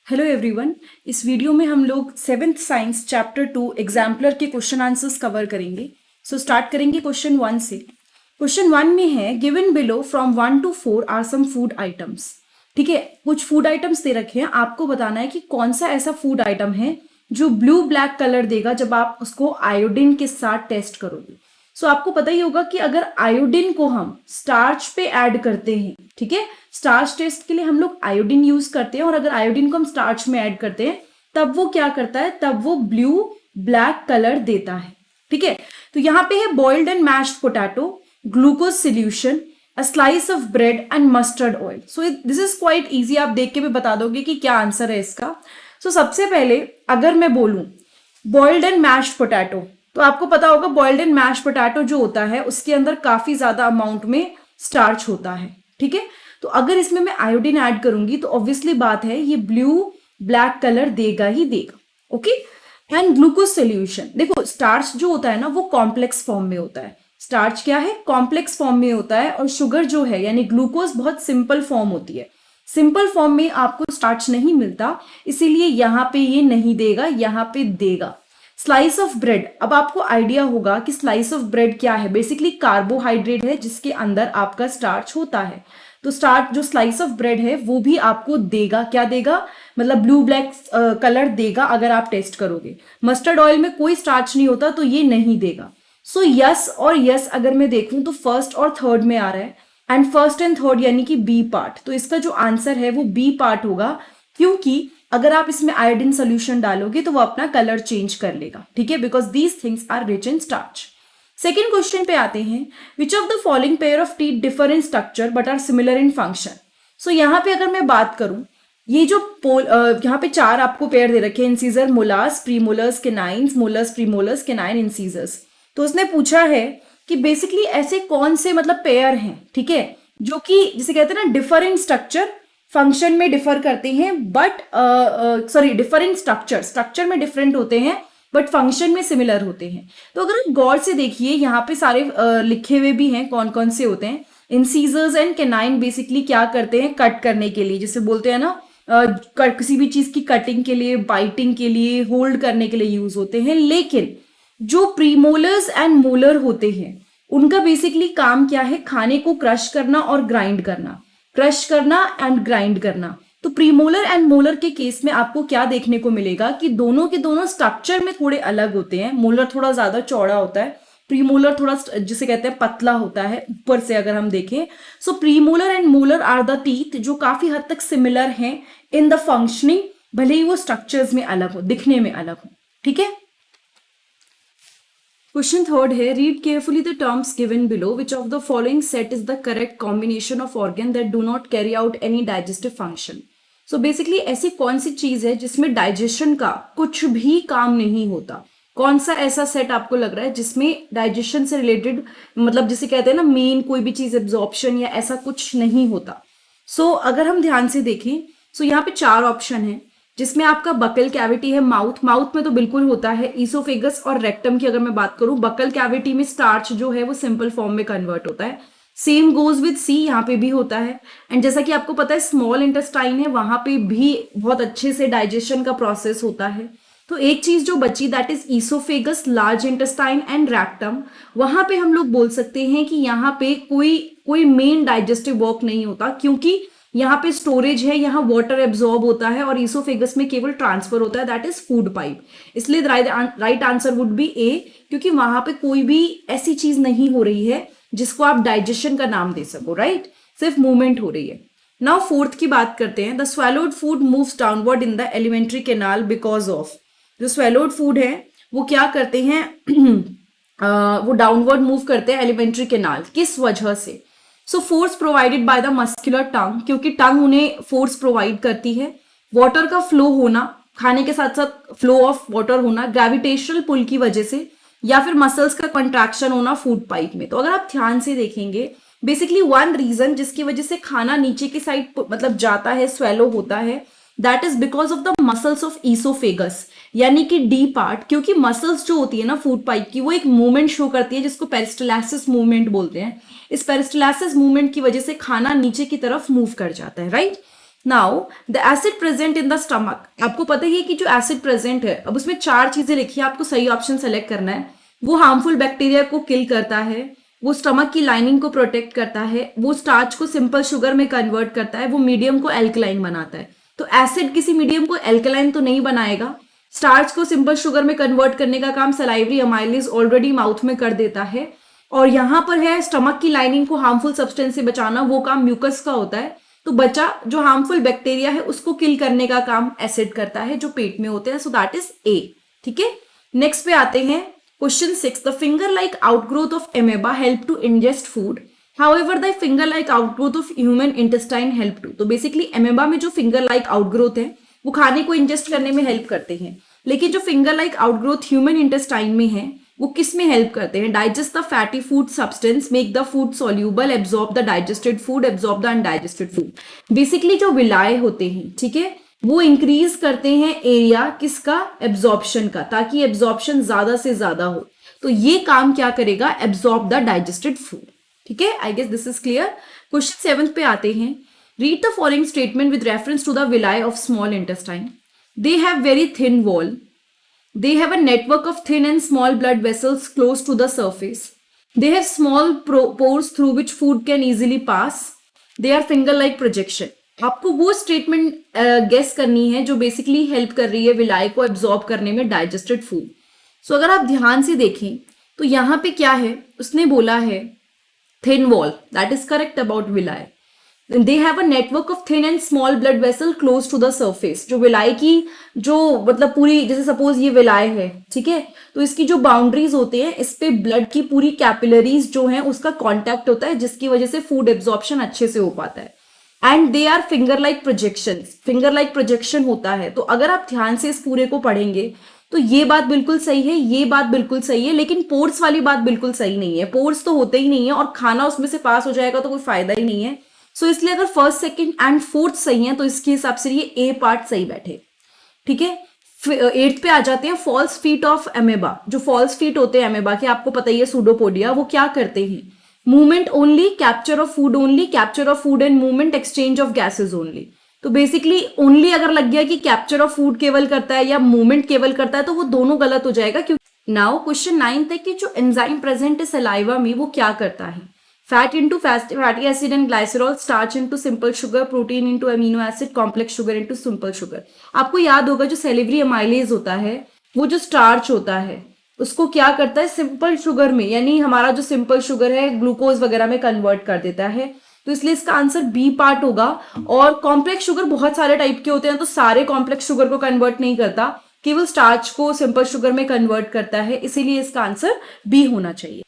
Hello everyone. इस video में हम लोग 7th साइंस चैप्टर 2 एग्जाम्पलर के क्वेश्चन आंसर्स कवर करेंगे। सो स्टार्ट करेंगे क्वेश्चन 1 से। क्वेश्चन 1 में है given below from 1 to 4 are some food items. ठीक है, कुछ फूड आइटम्स दे रखे हैं, आपको बताना है कि कौन सा ऐसा फूड आइटम है जो ब्लू ब्लैक कलर देगा जब आप उसको आयोडीन के साथ टेस्ट करोगे। सो आपको पता ही होगा कि अगर आयोडीन को हम स्टार्च पे ऐड करते हैं, ठीक है, स्टार्च टेस्ट के लिए हम लोग आयोडीन यूज करते हैं, और अगर आयोडीन को हम स्टार्च में ऐड करते हैं तब वो क्या करता है, तब वो ब्लू ब्लैक कलर देता है। ठीक है, तो यहाँ पे है boiled and mashed potato, glucose solution, a slice of bread and mustard oil. So this is quite easy, आप देख के भी बता दोगे कि क्या आंसर है इसका। सो सबसे पहले अगर मैं बोलूं बॉइल्ड एंड मैश्ड पोटैटो, तो आपको पता होगा बॉइल्ड एंड मैश्ड पोटैटो जो होता है उसके अंदर काफी ज्यादा अमाउंट में स्टार्च होता है। ठीक है, तो अगर इसमें मैं आयोडीन ऐड करूंगी तो ऑब्वियसली बात है ये ब्लू ब्लैक कलर देगा ही देगा। ओके, एंड ग्लूकोज सोल्यूशन, देखो स्टार्च जो होता है ना वो कॉम्प्लेक्स फॉर्म में होता है। स्टार्च क्या है, कॉम्प्लेक्स फॉर्म में होता है, और शुगर जो है यानी ग्लूकोज बहुत सिंपल फॉर्म होती है। सिंपल फॉर्म में आपको स्टार्च नहीं मिलता, इसीलिए यहां पे ये नहीं देगा, यहां पे देगा। स्लाइस ऑफ ब्रेड, अब आपको आइडिया होगा कि स्लाइस ऑफ ब्रेड क्या है, बेसिकली कार्बोहाइड्रेट है जिसके अंदर आपका स्टार्च होता है। तो स्टार्च जो स्लाइस ऑफ ब्रेड है वो भी आपको देगा, क्या देगा, मतलब ब्लू ब्लैक कलर देगा अगर आप टेस्ट करोगे। मस्टर्ड ऑयल में कोई स्टार्च नहीं होता तो ये नहीं देगा। सो यस और यस अगर मैं देखूं तो फर्स्ट और थर्ड में आ रहा है, एंड फर्स्ट एंड थर्ड यानी कि बी पार्ट, तो इसका जो आंसर है वो बी पार्ट होगा, क्योंकि अगर आप इसमें आयोडीन सोल्यूशन डालोगे तो वो अपना कलर चेंज कर लेगा। ठीक है, because these things are rich in starch. Second question पे आते हैं, which of the following pair of teeth differ in structure but are similar in function. So यहाँ पे अगर मैं बात करूं, ये जो यहाँ पे चार आपको पेयर दे रखे हैं, incisor, molars, premolars, canines, molars, premolars, canine, incisors. तो उसने पूछा है कि बेसिकली ऐसे कौन से मतलब पेयर हैं, ठीक है, जो कि जिसे कहते हैं ना डिफर इन स्ट्रक्चर, फंक्शन में डिफर करते हैं, but sorry differ in structure, structure में डिफरेंट होते हैं बट फंक्शन में सिमिलर होते हैं। तो अगर आप गौर से देखिए यहाँ पे सारे लिखे हुए भी हैं कौन कौन से होते हैं। इंसीजर्स एंड केनाइन बेसिकली क्या करते हैं, कट करने के लिए, जिसे बोलते हैं ना किसी भी चीज की कटिंग के लिए, बाइटिंग के लिए, होल्ड करने के लिए यूज होते हैं। लेकिन जो प्रीमोलर्स एंड मोलर होते हैं उनका बेसिकली काम क्या है, खाने को क्रश करना और ग्राइंड करना, क्रश करना एंड ग्राइंड करना। तो प्रीमोलर एंड मोलर के केस में आपको क्या देखने को मिलेगा कि दोनों के दोनों स्ट्रक्चर में थोड़े अलग होते हैं। मोलर थोड़ा ज्यादा चौड़ा होता है, प्रीमोलर थोड़ा जिसे कहते हैं पतला होता है ऊपर से अगर हम देखें। So premolar and molar are the teeth जो काफी हद तक सिमिलर हैं इन द फंक्शनिंग, भले ही वो स्ट्रक्चर्स में अलग हो, दिखने में अलग हो। ठीक है, क्वेश्चन थर्ड है, read carefully the terms given below, which of the following set is the correct combination of organ that do not carry out any digestive function. So basically ऐसी कौन सी चीज है जिसमें डाइजेशन का कुछ भी काम नहीं होता, कौन सा ऐसा सेट आपको लग रहा है जिसमें डाइजेशन से रिलेटेड, मतलब जिसे कहते हैं ना मेन कोई भी चीज एब्जॉर्प्शन या ऐसा कुछ नहीं होता। सो अगर हम ध्यान से देखें, सो यहाँ पे चार ऑप्शन है, जिसमें आपका बकल कैविटी है, माउथ, माउथ में तो बिल्कुल होता है, ईसोफेगस और रेक्टम की अगर मैं बात करूं, बकल कैविटी में स्टार्च जो है वो सिंपल फॉर्म में कन्वर्ट होता है। सेम गोज विद सी, यहाँ पे भी होता है। एंड जैसा कि आपको पता है स्मॉल इंटेस्टाइन है, वहां पे भी बहुत अच्छे से डाइजेशन का प्रोसेस होता है। तो एक चीज जो बची that is oesophagus, large intestine and rectum, वहां पे हम लोग बोल सकते हैं कि यहाँ पे कोई मेन डाइजेस्टिव वर्क नहीं होता, क्योंकि यहाँ पे स्टोरेज है, यहाँ वाटर एब्जॉर्ब होता है, और ईसोफेगस में केवल ट्रांसफर होता है, दैट इज फूड पाइप। इसलिए राइट आंसर वुड बी ए, क्योंकि वहां पे कोई भी ऐसी चीज नहीं हो रही है जिसको आप डाइजेशन का नाम दे सको, राइट, सिर्फ मूवमेंट हो रही है। नाउ फोर्थ की बात करते हैं, the swallowed food moves downward in the alimentary canal because of. जो स्वेलोड फूड है वो क्या करते हैं वो डाउनवर्ड मूव करते हैं एलिमेंट्री कैनाल, किस वजह से। So force provided by the muscular tongue, क्योंकि टंग उन्हें फोर्स प्रोवाइड करती है। वाटर का फ्लो होना, खाने के साथ साथ फ्लो ऑफ वाटर होना, ग्रेविटेशनल पुल की वजह से, या फिर मसल्स का कंट्रैक्शन होना फूड पाइप में। तो अगर आप ध्यान से देखेंगे, बेसिकली वन रीजन जिसकी वजह से खाना नीचे की साइड मतलब जाता है, स्वेलो होता है, that is because of the muscles of oesophagus, यानी कि डी पार्ट, क्योंकि मसल्स जो होती है ना फूड पाइप की, वो एक मूवमेंट शो करती है जिसको पेरिस्टलासिस मूवमेंट बोलते हैं। इस पेरिस्टलासिस मूवमेंट की वजह से खाना नीचे की तरफ मूव कर जाता है, right. Now the acid present in the stomach, आपको पता ही है कि जो एसिड प्रेजेंट है, अब उसमें 4 चीजें लिखी है, आपको सही ऑप्शन सेलेक्ट करना है। वो हार्मफुल बैक्टीरिया को किल करता है, वो स्टमक की लाइनिंग को प्रोटेक्ट करता है, वो स्टार्च को सिंपल शुगर में कन्वर्ट करता है, वो मीडियम को एल्कलाइन बनाता है। तो एसिड किसी मीडियम को एल्कलाइन तो नहीं बनाएगा। स्टार्च को सिंपल शुगर में कन्वर्ट करने का काम सलाइवरी अमाइलेज ऑलरेडी माउथ में कर देता है। और यहां पर है स्टमक की लाइनिंग को हार्मफुल सब्सटेंस से बचाना, वो काम म्यूकस का होता है। तो बचा जो हार्मफुल बैक्टीरिया है उसको किल करने का काम एसिड करता है जो पेट में होते हैं। So that is A. ठीक है, नेक्स्ट पे आते हैं question 6। The finger like outgrowth of amoeba help to ingest food, however the finger like outgrowth of human intestine help to. तो बेसिकली एमेबा में जो फिंगर लाइक आउटग्रोथ है वो खाने को इंजेस्ट करने में हेल्प करते हैं, लेकिन जो finger like outgrowth human intestine में है वो किस में हेल्प करते हैं? Digest the fatty food substance, make the food soluble, absorb the digested food, absorb the undigested food. Basically जो विलाय होते हैं, ठीक है, वो इंक्रीज करते हैं एरिया किसका? एब्जॉर्प्शन का, ताकि एब्जॉर्प्शन ज्यादा से ज्यादा हो। तो ये काम क्या करेगा? Absorb the digested food. ठीक है, I guess this is clear. Question 7 पे आते हैं। Read the following statement with reference to the villi of small intestine. They have very thin wall. They have a network of thin and small blood vessels close to the surface. They have small pores through which food can easily pass. They are finger-like projection. आपको वो statement guess करनी है जो basically help कर रही है विलाय को absorb करने में डाइजेस्टेड फूड। सो अगर आप ध्यान से देखें तो यहाँ पे क्या है, उसने बोला है thin wall, that is correct about villi. They have a network of thin and small blood vessel close to the surface. जो विलाय की जो मतलब पूरी, जैसे सपोज ये विलाय है, ठीक है, तो इसकी जो बाउंड्रीज होते हैं इस पे ब्लड की पूरी कैपिलरीज जो है उसका कांटेक्ट होता है, जिसकी वजह से फूड एब्जॉर्प्शन अच्छे से हो पाता है। And they are finger like projection, finger like projection होता है। तो अगर आप ध्यान से इस पूरे को पढ़ेंगे तो ये बात बिल्कुल सही है, ये बात बिल्कुल सही है, लेकिन पोर्स वाली बात बिल्कुल सही नहीं है। पोर्स तो होते ही नहीं है और खाना उसमें से पास हो जाएगा तो कोई फायदा ही नहीं है। सो इसलिए अगर फर्स्ट, सेकंड एंड फोर्थ सही है तो इसके हिसाब से ये ए पार्ट सही बैठे। ठीक है, 8th पे आ जाते हैं। False feet of amoeba. जो फॉल्स फीट होते हैं एमेबा के, आपको पता ही है, सूडोपोडिया, वो क्या करते हैं? Movement only, capture of food only, capture of food and movement, exchange of gases only. तो बेसिकली ओनली अगर लग गया कि कैप्चर ऑफ फूड केवल करता है या मूवमेंट केवल करता है तो वो दोनों गलत हो जाएगा। क्योंकि नाउ क्वेश्चन 9 है कि जो एंजाइम प्रेजेंट है सलाइवा में वो क्या करता है? Fat into fatty acid and glycerol, starch into simple sugar, protein into amino acid, complex sugar into simple sugar. आपको याद होगा जो सैलिवरी अमाइलेज होता है वो जो स्टार्च होता है उसको क्या करता है? सिंपल शुगर में, यानी हमारा जो सिंपल शुगर है ग्लूकोज वगैरह में कन्वर्ट कर देता है। तो इसलिए इसका आंसर बी पार्ट होगा। और कॉम्प्लेक्स शुगर बहुत सारे टाइप के होते हैं, तो सारे कॉम्प्लेक्स शुगर को कन्वर्ट नहीं करता, केवल स्टार्च को सिंपल शुगर में कन्वर्ट करता है, इसीलिए इसका आंसर बी होना चाहिए।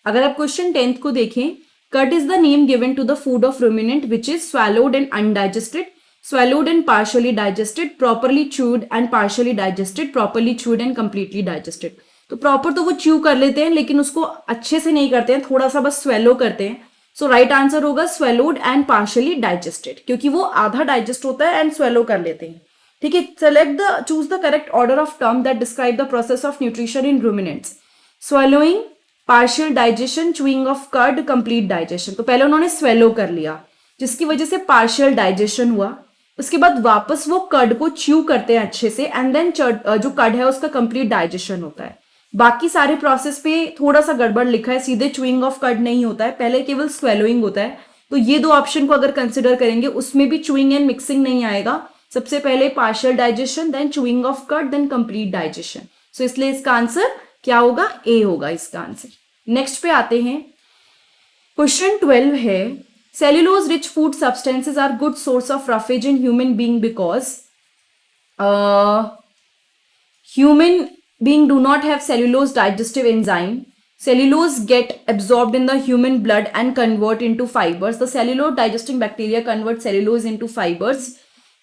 अगर आप क्वेश्चन 10 को देखें, cud is the name given to the food of ruminant which is swallowed and undigested, swallowed and partially digested, properly chewed and partially digested, properly chewed and completely digested। तो proper तो वो chew कर लेते हैं लेकिन उसको अच्छे से नहीं करते हैं, थोड़ा सा बस स्वेलो करते हैं। सो राइट आंसर होगा swallowed and partially digested, क्योंकि वो आधा डाइजेस्ट होता है एंड स्वेलो कर लेते हैं। ठीक है, select the, choose the correct order of term that describe the process of nutrition in ruminants. swallowing, partial digestion, chewing of cud, complete digestion. तो पहले उन्होंने स्वेलो कर लिया जिसकी वजह से पार्शियल डाइजेशन हुआ, उसके बाद वापस वो कर्ड को च्यू करते हैं अच्छे से एंड देन जो कर्ड है उसका कंप्लीट डाइजेशन होता है। बाकी सारे प्रोसेस पे थोड़ा सा गड़बड़ लिखा है, सीधे च्यूइंग ऑफ कर्ड नहीं होता है, पहले केवल स्वेलोइंग होता है। तो ये दो ऑप्शन को अगर कंसिडर करेंगे उसमें भी च्यूइंग एंड मिक्सिंग नहीं आएगा, सबसे पहले partial digestion, then chewing of cud, then complete digestion. So इसलिए इसका आंसर क्या होगा? ए होगा इसका आंसर। नेक्स्ट पे आते हैं, क्वेश्चन 12 है, cellulose rich food substances are good source of roughage in human being because human being do not have cellulose digestive enzyme, cellulose get absorbed in the human blood and convert into fibers. The cellulose digesting bacteria convert cellulose into fibers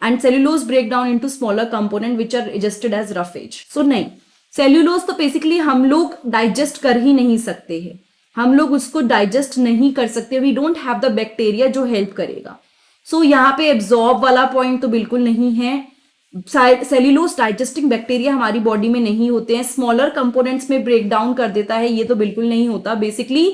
and cellulose break down into smaller component which are digested as roughage. So नहीं, cellulose तो basically हम लोग digest कर ही नहीं सकते हैं, हम लोग उसको डाइजेस्ट नहीं कर सकते, we don't have the bacteria जो हेल्प करेगा। सो यहाँ पे एब्जॉर्ब वाला पॉइंट तो बिल्कुल नहीं है। सेल्यूलोज डाइजेस्टिंग बैक्टीरिया हमारी बॉडी में नहीं होते हैं, स्मॉलर कंपोनेंट्स में ब्रेक डाउन कर देता है, ये तो बिल्कुल नहीं होता। बेसिकली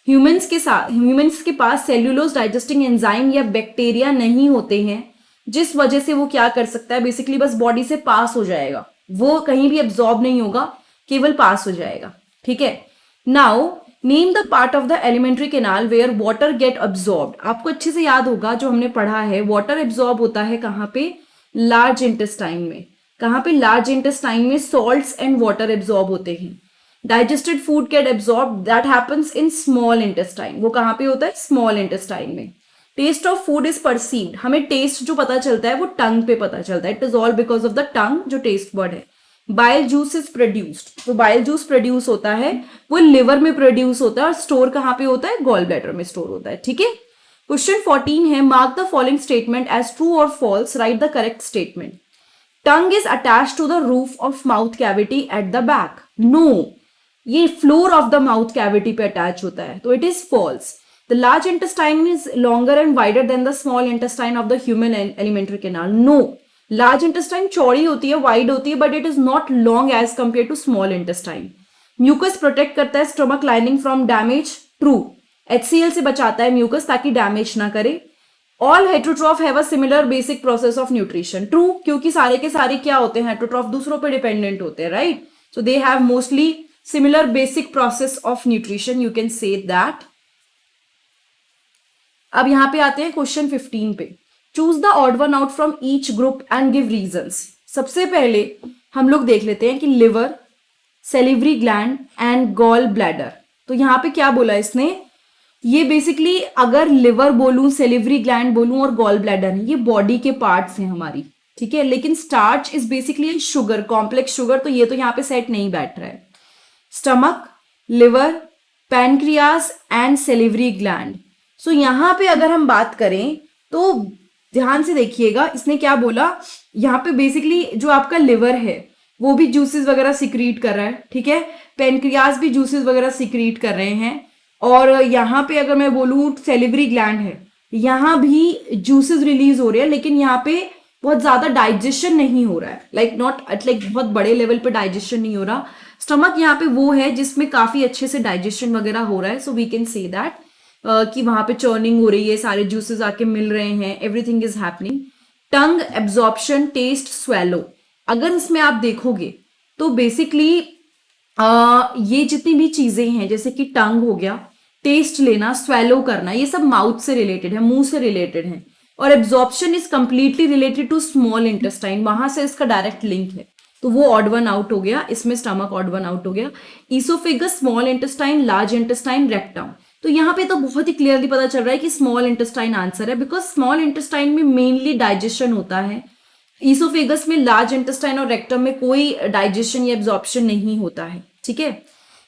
ह्यूमंस के पास सेल्यूलोज डाइजेस्टिंग एंजाइम या बैक्टीरिया नहीं होते हैं, जिस वजह से वो क्या कर सकता है, बेसिकली बस बॉडी से पास हो जाएगा, वो कहीं भी एब्जॉर्ब नहीं होगा, केवल पास हो जाएगा। ठीक है, now name the part of the alimentary canal where water get absorbed. आपको अच्छे से याद होगा जो हमने पढ़ा है, वाटर एब्सॉर्ब होता है कहाँ पे, लार्ज इंटेस्टाइन में। कहाँ पे, लार्ज इंटेस्टाइन में सॉल्ट्स एंड वाटर एब्सॉर्ब होते हैं। Digested food get absorb, that happens in small intestine. वो कहाँ पे होता है, स्मॉल इंटेस्टाइन में। Taste of food is perceived, हमें टेस्ट जो पता चलता है वो टंग पे पता चलता है, it is all because of the tongue, जो टेस्ट वर्ड है। बाइल जूस इज प्रोड्यूस्ड, तो बाइल जूस प्रोड्यूस होता है, वो लिवर में प्रोड्यूस होता है, और स्टोर कहाँ पे होता है, गॉल ब्लैडर में स्टोर होता है। ठीक है, क्वेश्चन 14 है, mark the following statement as true और false, write the correct statement. Tongue is attached to the roof of mouth cavity at the back, no, ये floor of the mouth cavity पे attach होता है, तो it is false. The large intestine is longer and wider than the small intestine of the human alimentary canal, no, large intestine चौड़ी होती है, wide होती है, but it is not long as compare to small intestine. Mucus protect करता है stomach lining from damage, true, HCl से बचाता है म्यूकस ताकि डैमेज ना करे। All heterotroph have a similar basic process of nutrition, true, क्योंकि सारे के सारे क्या होते हैं, हेटरोट्रॉफ दूसरों पे डिपेंडेंट होते हैं, right, so they have mostly similar basic process of nutrition, you can say that. अब यहां पे आते हैं क्वेश्चन 15 पे, choose the odd one out from each group and give reasons. सबसे पहले हम लोग देख लेते हैं कि liver, salivary gland and gall bladder. तो यहां पे क्या बोला इसने, ये बेसिकली अगर लिवर बोलूं, सेलिवरी ग्लैंड बोलूं और गॉल ब्लैडर है, ये बॉडी के पार्ट्स हैं हमारी। ठीक है, लेकिन starch is basically sugar, complex sugar, तो ये तो यहाँ पे सेट नहीं बैठ रहा है। Stomach, liver, pancreas and salivary gland. So यहां पे अगर हम बात करें तो ध्यान से देखिएगा, इसने क्या बोला, यहाँ पे बेसिकली जो आपका लिवर है वो भी जूसेस वगैरह सिक्रीट कर रहा है, ठीक है, पैनक्रियास भी जूसेस वगैरह सिक्रीट कर रहे हैं, और यहाँ पे अगर मैं बोलूँ सेलिवरी ग्लैंड है, यहाँ भी जूसेस रिलीज हो रहे हैं, लेकिन यहाँ पे बहुत ज्यादा डाइजेशन नहीं हो रहा है, लाइक नॉट लाइक बहुत बड़े लेवल पे डाइजेशन नहीं हो रहा। स्टमक यहाँ पे वो है जिसमें काफी अच्छे से डाइजेशन वगैरह हो रहा है, so we can say that कि वहां पे चर्निंग हो रही है, सारे जूसेस आके मिल रहे हैं, everything is happening. Tongue, absorption, taste, swallow, अगर इसमें आप देखोगे तो बेसिकली ये जितनी भी चीजें हैं, जैसे कि टंग हो गया, टेस्ट लेना, स्वेलो करना, ये सब माउथ से रिलेटेड है, मुंह से रिलेटेड है, और absorption is completely related to small intestine, वहां से इसका डायरेक्ट लिंक है, तो वो ऑड वन आउट हो गया, इसमें स्टमक ऑड वन आउट हो गया। Oesophagus, small intestine, large intestine, rectum, तो यहाँ पे तो बहुत ही क्लियरली पता चल रहा है कि स्मॉल इंटेस्टाइन आंसर है, बिकॉज स्मॉल इंटेस्टाइन में मेनली डाइजेशन होता है, ईसोफेगस में, लार्ज इंटेस्टाइन और रेक्टम में कोई डाइजेशन या एब्जॉर्प्शन नहीं होता है। ठीक है,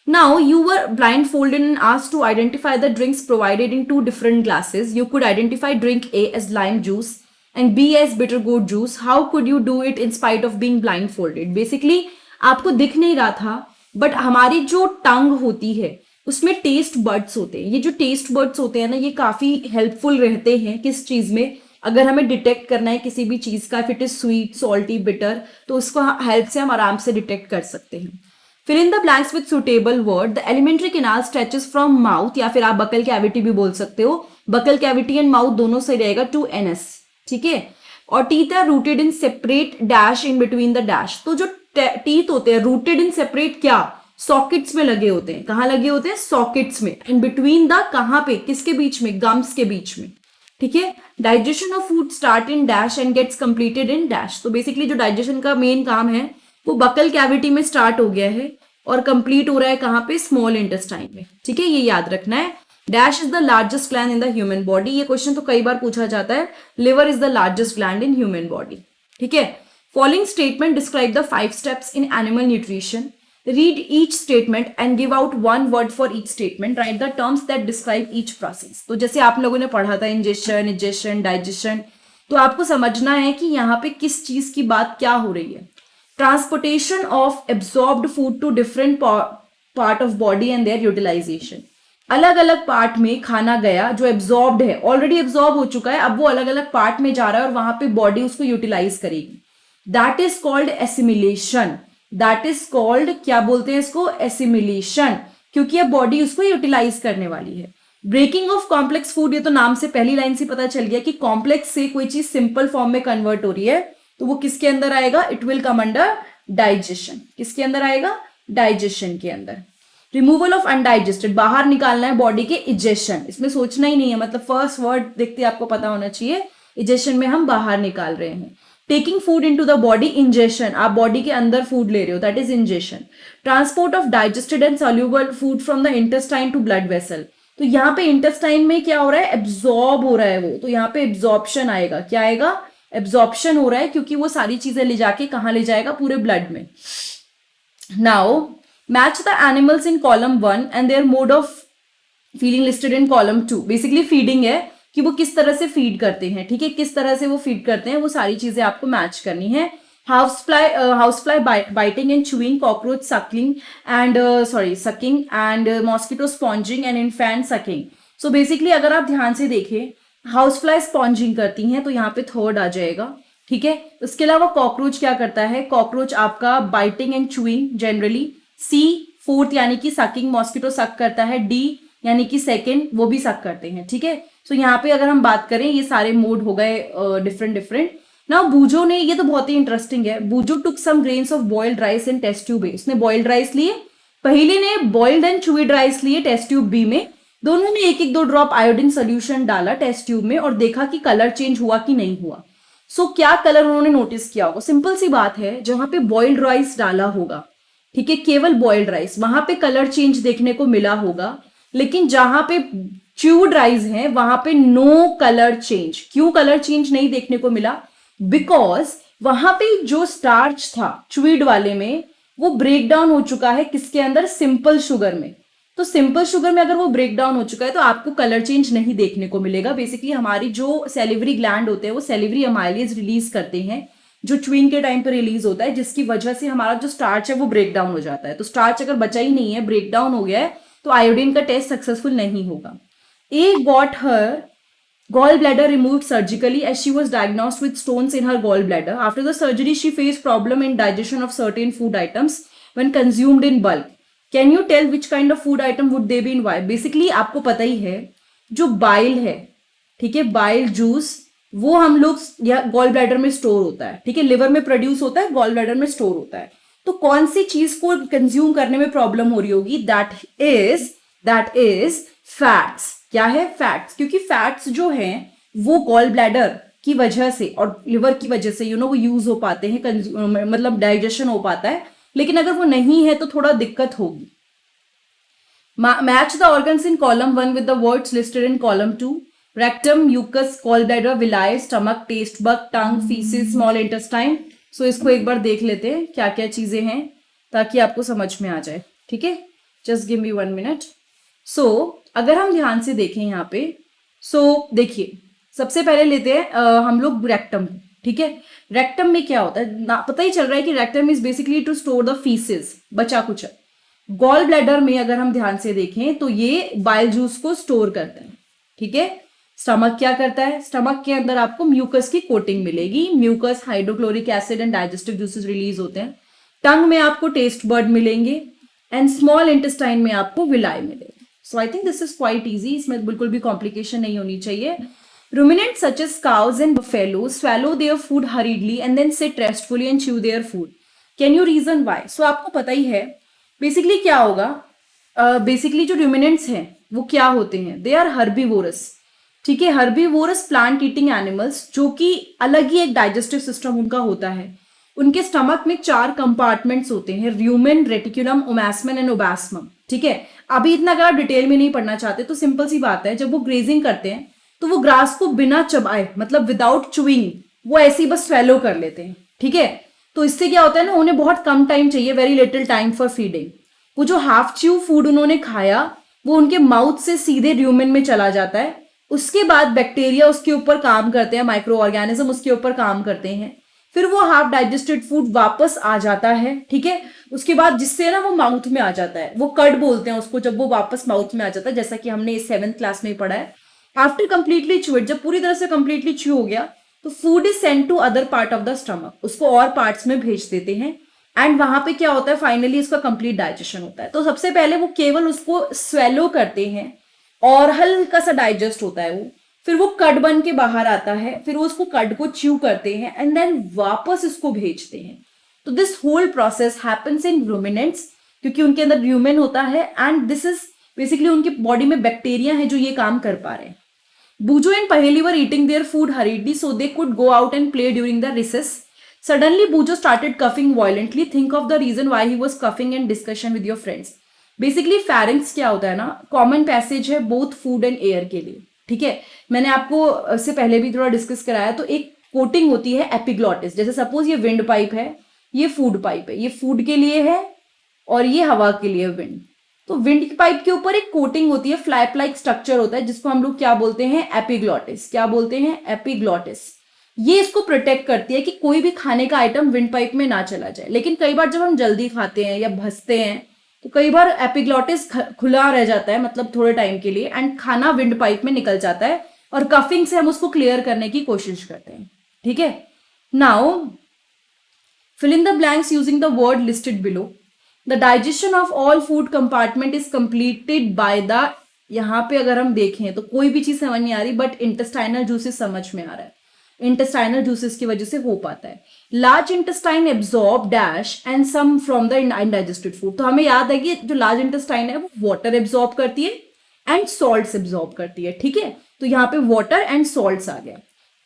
now you were blindfolded and asked to identify the drinks provided in 2 different glasses. You could identify drink A as lime juice and B as bitter gourd juice. How could you do it in spite of being blindfolded? Basically आपको दिख नहीं रहा था, but हमारी जो टंग होती है उसमें टेस्ट बर्ड्स होते हैं, ये जो टेस्ट बर्ड्स होते हैं ना, ये काफी हेल्पफुल रहते हैं किस चीज में, अगर हमें डिटेक्ट करना है किसी भी चीज का, if it is sweet, salty, bitter, तो उसको हेल्प से हम आराम से डिटेक्ट कर सकते हैं। Fill in the blanks with suitable word. The alimentary canal stretches from mouth, या फिर आप बकल कैविटी भी बोल सकते हो, बकल कैविटी एंड माउथ दोनों सही रहेगा, टू एनएस। ठीक है, और teeth are rooted in separate dash in between the dash. तो जो टीथ होते हैं रूटेड इन सेपरेट, क्या, सॉकेट्स में लगे होते हैं, कहाँ लगे होते हैं, सॉकेट्स में, इन बिटवीन द, कहाँ पे, किसके बीच में, गम्स के बीच में। ठीक है, digestion of food start in dash and gets completed in dash. तो बेसिकली जो डाइजेशन का मेन काम है वो बकल कैविटी में स्टार्ट हो गया है और कंप्लीट हो रहा है कहाँ पे, स्मॉल इंटेस्टाइन में। ठीक है, ये याद रखना है। Dash is the largest gland in the human body, ये क्वेश्चन तो कई बार पूछा जाता है, liver is the largest gland in human body. ठीक है, following statement describe the 5 steps in animal nutrition. Read each statement and give out one word for each statement. Write the terms that describe each process. तो जैसे आप लोगों ने पढ़ा था ingestion, egestion, digestion, तो आपको समझना है कि यहाँ पे किस चीज की बात क्या हो रही है। Transportation of absorbed food to different part of body and their utilization. अलग अलग पार्ट में खाना गया जो एब्सॉर्ब्ड है, ऑलरेडी एब्सॉर्ब हो चुका है, अब वो अलग अलग पार्ट में जा रहा है और वहां पे बॉडी उसको यूटिलाइज करेगी। That is called assimilation. That is called, क्या बोलते हैं इसको, एसिमिलेशन, क्योंकि अब बॉडी उसको यूटिलाइज करने वाली है। ब्रेकिंग ऑफ कॉम्प्लेक्स फूड, ये तो नाम से पहली लाइन से पता चल गया कि कॉम्प्लेक्स से कोई चीज सिंपल फॉर्म में कन्वर्ट हो रही है, तो वो किसके अंदर आएगा, it will come under digestion. किसके अंदर आएगा, डाइजेशन के अंदर। रिमूवल ऑफ अनडाइजेस्टेड, बाहर निकालना है बॉडी के, इजेशन, इसमें सोचना ही नहीं है, मतलब फर्स्ट वर्ड देखते आपको पता होना चाहिए, इजेशन में हम बाहर निकाल रहे हैं। Taking food into the body, ingestion, आप बॉडी के अंदर फूड ले रहे हो, that is ingestion. Transport of digested and soluble food from the intestine to blood vessel, तो यहाँ पे इंटेस्टाइन में क्या हो रहा है, एब्जॉर्ब हो रहा है वो, तो यहाँ पे एब्जॉर्प्शन आएगा, क्या आएगा, एब्जॉर्प्शन हो रहा है, क्योंकि वो सारी चीजें ले जाके कहाँ ले जाएगा, पूरे ब्लड में। Now match the animals in column 1 and their mode of feeding listed in column 2, basically feeding है कि वो किस तरह से फीड करते हैं, ठीक है, किस तरह से वो फीड करते हैं, वो सारी चीजें आपको मैच करनी है। Housefly biting and chewing, cockroach sucking and sucking and mosquito sponging and infant sucking. So basically अगर आप ध्यान से देखें, हाउसफ्लाई स्पॉन्जिंग करती हैं, तो यहाँ पे थर्ड आ जाएगा, ठीक है। उसके अलावा कॉकरोच क्या करता है, कॉकरोच आपका biting and chewing generally, C fourth यानी कि सकिंग, मॉस्किटो सक करता है, डी यानी कि सेकेंड वो भी सक करते हैं, ठीक है। सो यहाँ पे अगर हम बात करें, ये सारे मोड हो गए डिफरेंट। नाउ बूजो ने, ये तो बहुत ही इंटरेस्टिंग है, Boojho took some grains of boiled rice in test tube A, उसने बॉइल्ड राइस लिए, पहले ने बॉइल्ड एंड चूइड राइस लिए टेस्ट ट्यूब बी में, दोनों में 1-1-2 ड्रॉप आयोडीन सोल्यूशन डाला टेस्ट ट्यूब में और देखा कि कलर चेंज हुआ कि नहीं हुआ। सो क्या कलर उन्होंने नोटिस किया होगा, सिंपल सी बात है, जहां पे बॉइल्ड राइस डाला होगा, ठीक है, केवल बॉइल्ड राइस, वहां पे कलर चेंज देखने को मिला होगा, लेकिन जहां पे च्यूड राइस है वहां पे नो कलर चेंज। क्यों कलर चेंज नहीं देखने को मिला, बिकॉज वहां पे जो स्टार्च था च्यूड वाले में, वो ब्रेक डाउन हो चुका है किसके अंदर, सिंपल शुगर में। तो सिंपल शुगर में अगर वो ब्रेक डाउन हो चुका है तो आपको कलर चेंज नहीं देखने को मिलेगा। बेसिकली हमारी जो सेलिवरी ग्लैंड होते हैं वो सेलिवरी अमाइलेज रिलीज करते हैं, जो च्यूइंग के टाइम पे रिलीज होता है, जिसकी वजह से हमारा जो स्टार्च है वो ब्रेक डाउन हो जाता है। तो स्टार्च अगर बचा ही नहीं है, ब्रेक डाउन हो गया है, तो आयोडीन का टेस्ट सक्सेसफुल नहीं होगा। A got her gall bladder removed surgically as she was diagnosed with stones in her gall bladder. After the surgery, she faced problem in digestion of certain food items when consumed in bulk. Can you tell which kind of food item would they be and why? Basically आपको पता ही है, जो bile है, ठीक है, bile juice, वो हम लोग गॉल ब्लैडर में स्टोर होता है, ठीक है, लिवर में प्रोड्यूस होता है, गॉल ब्लैडर में स्टोर होता है। तो कौन सी चीज को कंज्यूम करने में प्रॉब्लम हो रही होगी, दैट इज फैट्स। क्या है, फैट्स, क्योंकि फैट्स जो हैं वो गॉल ब्लैडर की वजह से और लिवर की वजह से वो यूज हो पाते हैं, मतलब डाइजेशन हो पाता है, लेकिन अगर वो नहीं है तो थोड़ा दिक्कत होगी। Match the organs in column 1 with the words listed in column 2, rectum, mucus, gall bladder, villi, stomach, taste bud, tongue, faeces, small intestine. So इसको एक बार देख लेते हैं क्या क्या चीजें हैं, ताकि आपको समझ में आ जाए, ठीक है। Just give me 1 minute. So अगर हम ध्यान से देखें यहाँ पे, सो देखिए, सबसे पहले लेते हैं हम लोग रेक्टम, ठीक है। रेक्टम में क्या होता है, पता ही चल रहा है कि rectum is basically to store the faeces, बचा कुछ। गॉल ब्लैडर में अगर हम ध्यान से देखें तो ये बाइल जूस को स्टोर करता है, ठीक है। स्टमक क्या करता है, स्टमक के अंदर आपको म्यूकस की कोटिंग मिलेगी, mucus, hydrochloric acid and digestive juices release होते हैं। टंग में आपको टेस्ट बर्ड मिलेंगे एंड स्मॉल इंटेस्टाइन में आपको विलाई मिलेगा। So I think this is quite easy, इसमें बिल्कुल भी कॉम्प्लिकेशन नहीं होनी चाहिए। Ruminants such as cows and buffaloes swallow their food hurriedly and then sit restfully and chew their food. Can you reason why? So आपको पता ही है basically क्या होगा, बेसिकली जो ruminants हैं वो क्या होते हैं, दे आर हर्बीवोरस, ठीक है, हर्बीवोरस प्लांट ईटिंग एनिमल्स, जो कि अलग ही एक डाइजेस्टिव सिस्टम उनका होता है। उनके स्टमक में 4 कंपार्टमेंट्स होते हैं, र्यूमेन, रेटिकुलम, ओमास्मन एंड ओबास्मम, ठीक है। अभी इतना अगर आप डिटेल में नहीं पढ़ना चाहते तो सिंपल सी बात है, जब वो ग्रेजिंग करते हैं तो वो ग्रास को बिना चबाए, मतलब विदाउट चुइंग, वो ऐसे ही बस स्वेलो कर लेते हैं, ठीक है। तो इससे क्या होता है ना, उन्हें बहुत कम टाइम चाहिए, very little time for feeding. वो जो हाफ च्यू फूड उन्होंने खाया वो उनके माउथ से सीधे र्यूमेन में चला जाता है, उसके बाद बैक्टीरिया उसके ऊपर काम करते हैं, माइक्रो ऑर्गेनिज्म उसके ऊपर काम करते हैं, फिर वो हाफ डाइजेस्टेड फूड वापस आ जाता है, ठीक है। उसके बाद जिससे ना वो माउथ में आ जाता है, वो कड बोलते हैं उसको, जब वो वापस माउथ में आ जाता है, जैसा कि हमने 7th क्लास में पढ़ा है। आफ्टर कंप्लीटली च्यूड, जब पूरी तरह से कंप्लीटली च्यू हो गया तो food is send to other part of the stomach, उसको और पार्ट्स में भेज देते हैं एंड वहां पे क्या होता है, फाइनली इसका कंप्लीट डाइजेशन होता है। तो सबसे पहले वो केवल उसको स्वेलो करते हैं, और हल्का सा डाइजेस्ट होता है वो, फिर वो कड बन के बाहर आता है, फिर वो उसको कड को च्यू करते हैं एंड देन वापस इसको भेजते हैं। तो this whole process happens in ruminants, क्योंकि उनके अंदर ह्यूमन होता है एंड दिस इज बेसिकली उनकी बॉडी में बैक्टीरिया है जो ये काम कर पा रहे हैं। Bujo and Paheli were eating their food hurriedly so they could go out and play during the recess. Suddenly, Bujo started coughing violently. Think of the reason why he was coughing and discussion with your friends. Basically, pharynx क्या होता है ना, common passage है both food and air के लिए, ठीक है। मैंने आपको इससे पहले भी थोड़ा डिस्कस कराया। तो एक कोटिंग होती है एपिग्लॉटिस, जैसे सपोज ये विंड पाइप है, ये फूड पाइप है, ये फूड के लिए है और ये हवा के लिए विंड। तो विंड की पाइप के ऊपर एक कोटिंग होती है, फ्लैप लाइक स्ट्रक्चर होता है, जिसको हम लोग क्या बोलते हैं, एपिग्लॉटिस। क्या बोलते हैं, एपिग्लॉटिस। ये इसको प्रोटेक्ट करती है कि कोई भी खाने का आइटम विंड पाइप में ना चला जाए। लेकिन कई बार जब हम जल्दी खाते हैं या भसते हैं तो कई बार एपिग्लॉटिस खुला रह जाता है, मतलब थोड़े टाइम के लिए, एंड खाना विंड पाइप में निकल जाता है और कफिंग से हम उसको क्लियर करने की कोशिश करते हैं, ठीक है। Now fill in the blanks using the word listed below. The digestion of all food compartment is completed by the, यहाँ पे अगर हम देखें तो कोई भी चीज समझ नहीं आ रही, बट इंटेस्टाइनल जूसेस समझ में आ रहा है। इंटेस्टाइनल जूसेस की वजह से हो पाता है। Large intestine absorb dash and some from the undigested food. तो हमें याद है कि जो लार्ज इंटेस्टाइन है वो वाटर एब्जॉर्ब करती है एंड सॉल्ट्स एब्जॉर्ब करती है, ठीक है। तो यहाँ पे वाटर एंड सॉल्ट्स आ गया।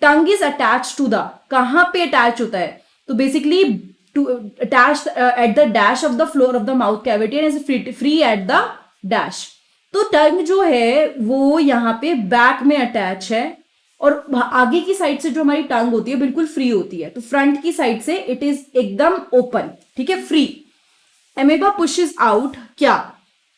Tongue is attach to the, कहाँ पे अटैच होता है, तो basically attached at the dash of the floor of the mouth cavity and is free at the dash. तो टंग जो है वो यहाँ पे बैक में अटैच है और आगे की साइड से जो हमारी टंग होती है बिल्कुल फ्री होती है। तो फ्रंट की साइड से इट इज एकदम ओपन, ठीक है, फ्री। एमेबा पुशेस आउट क्या,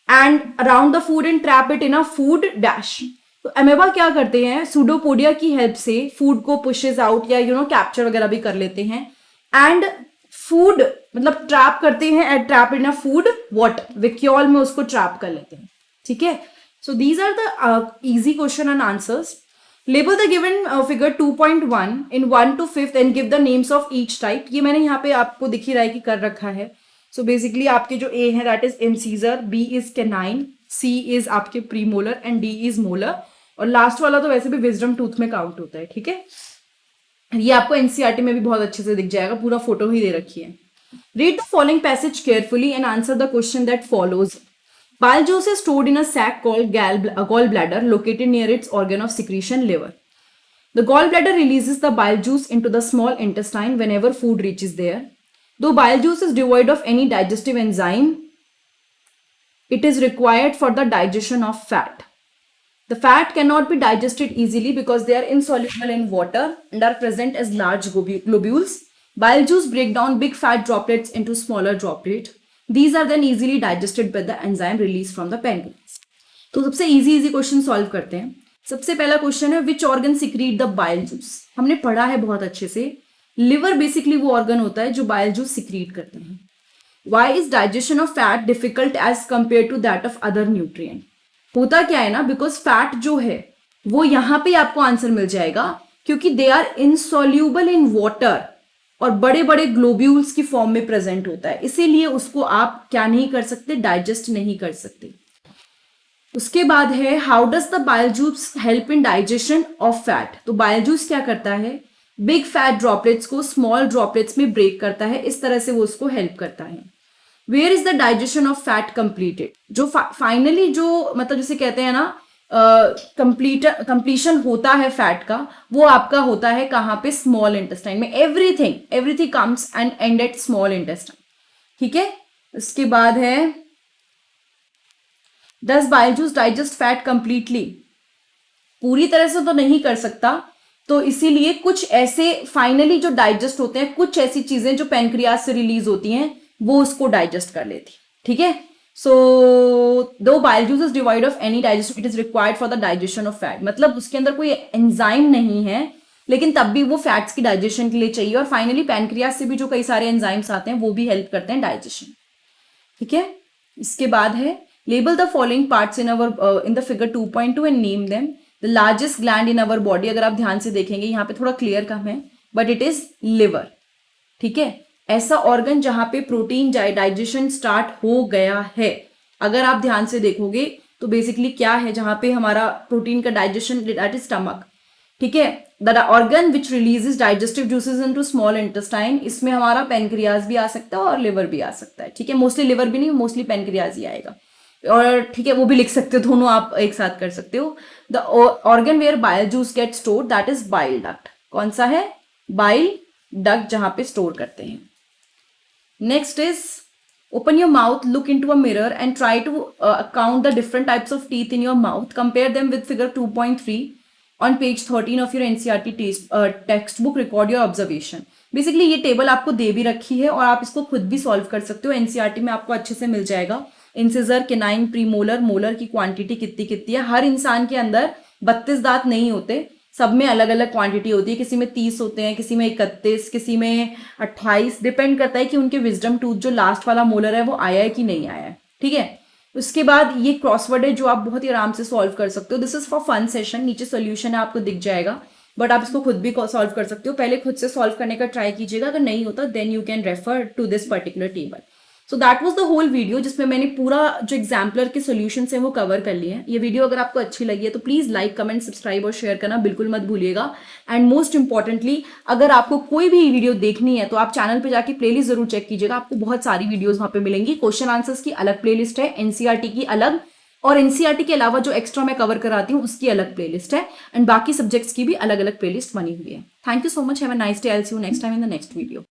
and around the food and trap it in a food dash. तो एमेबा क्या करते हैं, सूडोपोडिया की हेल्प से फूड को पुशेस आउट या कैप्चर वगैरह भी कर लेते हैं एंड फूड मतलब ट्रैप करते हैं at trap in a food water, vacuole में उसको ट्रैप कर लेते हैं, ठीक है। So these are the easy question and answers. Label the given figure 2.1 in 1 to 5 and give the names of each type. ये मैंने यहाँ पे आपको दिख ही रहा है कि कर रखा है। सो बेसिकली आपके जो ए है that is incisor, B is canine, C is आपके premolar and D is molar, और लास्ट वाला तो वैसे भी विजडम टूथ में काउंट होता है, ठीक है। ये आपको एनसीईआरटी में भी बहुत अच्छे से दिख जाएगा, पूरा फोटो ही दे रखी है। Read the following passage carefully and answer the question that follows. Bile juice is stored in a sac called gallbladder located near its organ of secretion, liver. The gallbladder releases the bile juice into the small intestine whenever food reaches there. Though bile juice is devoid of any digestive enzyme, it is required for the digestion of fat. The fat cannot be digested easily because they are insoluble in water and are present as large globules. Bile juice break down big fat droplets into smaller droplets. These are then easily digested by the enzyme released from the pancreas. तो सबसे easy question solve करते हैं। सबसे पहला question है which organ secrete the bile juice. हमने पढ़ा है बहुत अच्छे से, लिवर बेसिकली वो ऑर्गन होता है जो बाइल जूस सिक्रीट करते हैं। Why is digestion of fat difficult as compared to that of other nutrient? होता क्या है ना, बिकॉज फैट जो है वो यहाँ पे आपको आंसर मिल जाएगा क्योंकि they are insoluble in water और बड़े बड़े ग्लोब्यूल्स की फॉर्म में प्रेजेंट होता है, इसीलिए उसको आप क्या नहीं कर सकते, डाइजेस्ट नहीं कर सकते। उसके बाद है how does the bile juice help in digestion of fat. तो बाइल जूस क्या करता है, बिग फैट ड्रॉपलेट्स को स्मॉल ड्रॉपलेट्स में ब्रेक करता है, इस तरह से वो उसको हेल्प करता है। Where is the digestion of fat completed, जो फाइनली जो मतलब जिसे कहते हैं ना कंप्लीशन होता है फैट का, वो आपका होता है कहाँ पे, स्मॉल इंटेस्टाइन में। Everything comes and end at small intestine, ठीक है। उसके बाद है does bile juice digest fat completely. पूरी तरह से तो नहीं कर सकता, तो इसीलिए कुछ ऐसे फाइनली जो डाइजेस्ट होते हैं, कुछ ऐसी चीजें जो पैनक्रियाज से रिलीज होती हैं वो उसको डाइजेस्ट कर लेती, ठीक है। So, though bile juice is devoid of any digestion, it is required for the digestion of fat. मतलब उसके अंदर कोई एंजाइम नहीं है, लेकिन तब भी वो फैट्स की डाइजेशन के लिए चाहिए। और फाइनली पैनक्रियास से भी जो कई सारे एंजाइम्स आते हैं वो भी हेल्प करते हैं डाइजेशन, ठीक है। इसके बाद है label the following parts in our in the figure 2.2 and name them. The largest gland in our body, अगर आप ध्यान से देखेंगे यहाँ पे थोड़ा क्लियर कम है, बट इट इज लिवर, ठीक है। ऐसा ऑर्गन जहां पे प्रोटीन डाइजेशन स्टार्ट हो गया है। अगर आप ध्यान से देखोगे तो बेसिकली क्या है, जहाँ पे हमारा प्रोटीन का डाइजेशन, दैट इज स्टमक, ठीक है। The organ which releases digestive juices into small intestine, इसमें हमारा पेनक्रियाज भी आ सकता है और लिवर भी आ सकता है, ठीक है। मोस्टली लिवर भी नहीं, मोस्टली पेनक्रियाज ही आएगा, और ठीक है वो भी लिख सकते हो, दोनों आप एक साथ कर सकते हो। The organ where bile juice get store, that is bile duct. कौन सा है? बाइल डक्ट, जहां पे स्टोर करते हैं। Next is open your mouth, look into a mirror and try to count the different types of teeth in your mouth. Compare them with figure 2.3 on page 13 of your NCERT textbook. Record your observation. Basically ये table आपको दे भी रखी है और आप इसको खुद भी सॉल्व कर सकते हो, एनसीईआरटी में आपको अच्छे से मिल जाएगा। इंसिजर, केनाइन, प्रीमोलर, मोलर की क्वांटिटी कितनी कितनी है। हर इंसान के अंदर 32 दांत नहीं होते, सब में अलग अलग क्वांटिटी होती है, किसी में 30 होते हैं, किसी में 31, किसी में 28, डिपेंड करता है कि उनके विजडम टूथ जो लास्ट वाला मोलर है वो आया है कि नहीं आया है, ठीक है। उसके बाद ये क्रॉसवर्ड है जो आप बहुत ही आराम से सॉल्व कर सकते हो। This is for fun session, नीचे सोल्यूशन है आपको दिख जाएगा, बट आप इसको खुद भी सॉल्व कर सकते हो। पहले खुद से सॉल्व करने का ट्राई कीजिएगा, अगर नहीं होता then you can refer to this particular table. So that was the whole video, जिसमें मैंने पूरा जो एग्जाम्पलर के सोल्यूशन है वो कवर कर लिए हैं। ये वीडियो अगर आपको अच्छी लगी है तो प्लीज लाइक, कमेंट, सब्सक्राइब और शेयर करना बिल्कुल मत भूलिएगा। एंड मोस्ट इंपॉर्टेंटली, अगर आपको कोई भी वीडियो देखनी है तो आप चैनल पे जाके प्लेलिस्ट जरूर चेक कीजिएगा, आपको बहुत सारी वीडियोज वहां पे मिलेंगी। क्वेश्चन आंसर्स की अलग प्लेलिस्ट है, एनसीईआरटी की अलग, और एनसीईआरटी के अलावा जो एक्स्ट्रा मैं कवर कराती हूँ उसकी अलग प्लेलिस्ट है, एंड बाकी सब्जेक्ट्स की भी अलग अलग प्लेलिस्ट बनी हुई है। Thank you so much, have a nice day, I will see you next time in the next video.